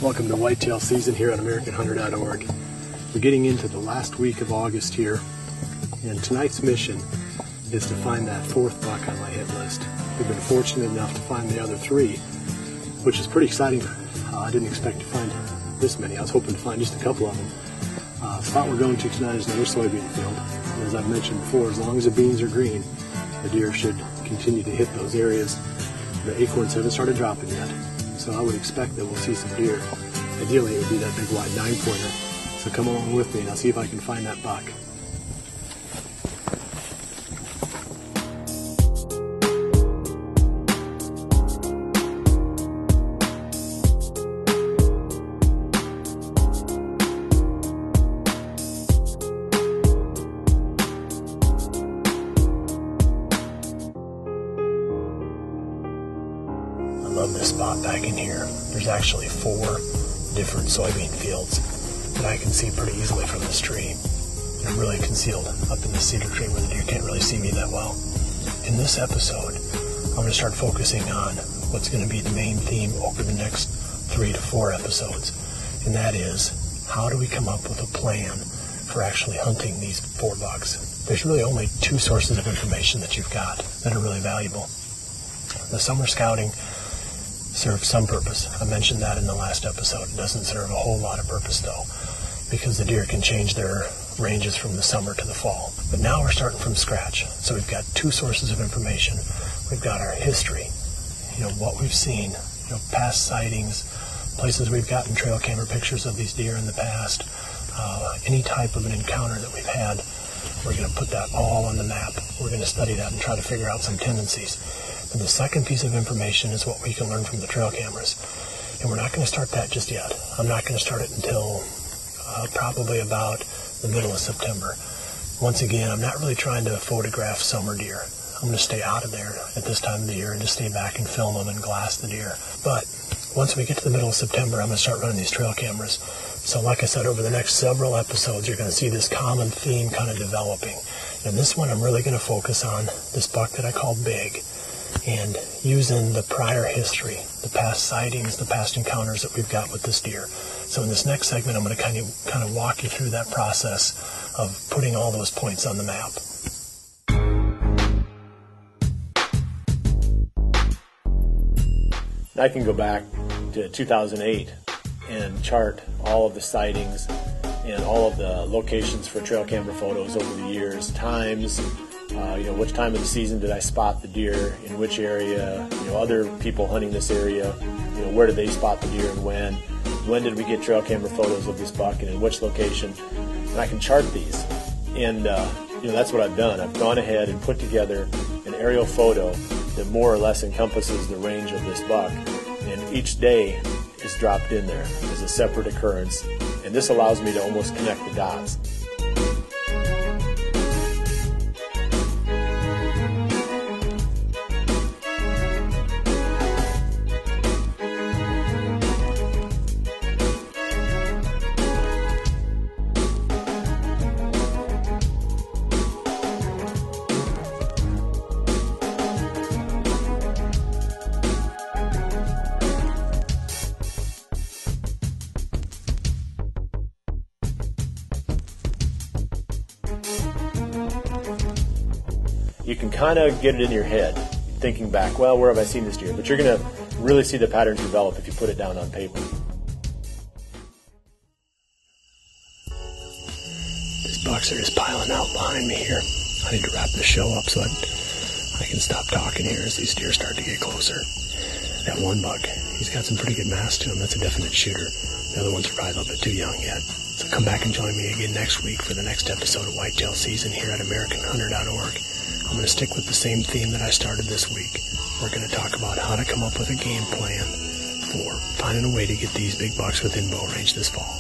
Welcome to Whitetail season here at AmericanHunter.org. We're getting into the last week of August here, and tonight's mission is to find that fourth buck on my hit list. We've been fortunate enough to find the other three, which is pretty exciting. I didn't expect to find this many. I was hoping to find just a couple of them. The spot we're going to tonight is another soybean field. And as I've mentioned before, as long as the beans are green, the deer should continue to hit those areas. The acorns haven't started dropping yet, so I would expect that we'll see some deer. Ideally, it would be that big wide 9-pointer. So come along with me and I'll see if I can find that buck. I love this spot back in here. There's actually 4 different soybean fields that I can see pretty easily from this tree. I'm really concealed up in the cedar tree where the deer can't really see me that well. In this episode, I'm going to start focusing on what's going to be the main theme over the next 3 to 4 episodes, and that is, how do we come up with a plan for actually hunting these 4 bucks? There's really only 2 sources of information that you've got that are really valuable. The summer scouting serves some purpose. I mentioned that in the last episode. It doesn't serve a whole lot of purpose though, because the deer can change their ranges from the summer to the fall. But now we're starting from scratch. So we've got 2 sources of information. We've got our history, what we've seen, past sightings, places we've gotten trail camera pictures of these deer in the past, any type of an encounter that we've had. We're going to put that all on the map. We're going to study that and try to figure out some tendencies. And the second piece of information is what we can learn from the trail cameras. And we're not going to start that just yet. I'm not going to start it until probably about the middle of September. Once again, I'm not really trying to photograph summer deer. I'm going to stay out of there at this time of the year and just stay back and film them and glass the deer. But once we get to the middle of September, I'm going to start running these trail cameras. So like I said, over the next several episodes, you're going to see this common theme kind of developing. And this one, I'm really going to focus on this buck that I call Big, and using the prior history, the past sightings, the past encounters that we've got with this deer. So in this next segment, I'm going to kind of walk you through that process of putting all those points on the map. I can go back to 2008 and chart all of the sightings and all of the locations for trail camera photos over the years, times, which time of the season did I spot the deer, in which area, other people hunting this area, where did they spot the deer and when did we get trail camera photos of this buck and in which location, and I can chart these. And, that's what I've done. I've gone ahead and put together an aerial photo that more or less encompasses the range of this buck, and each day is dropped in there as a separate occurrence, and this allows me to almost connect the dots. You can kind of get it in your head, thinking back, well, where have I seen this deer? But you're going to really see the patterns develop if you put it down on paper. This bucks are just piling out behind me here. I need to wrap this show up so I can stop talking here as these deer start to get closer. That one buck, he's got some pretty good mass to him. That's a definite shooter. The other ones are probably a little bit too young yet. So come back and join me again next week for the next episode of Whitetail season here at AmericanHunter.org. I'm going to stick with the same theme that I started this week. We're going to talk about how to come up with a game plan for finding a way to get these big bucks within bow range this fall.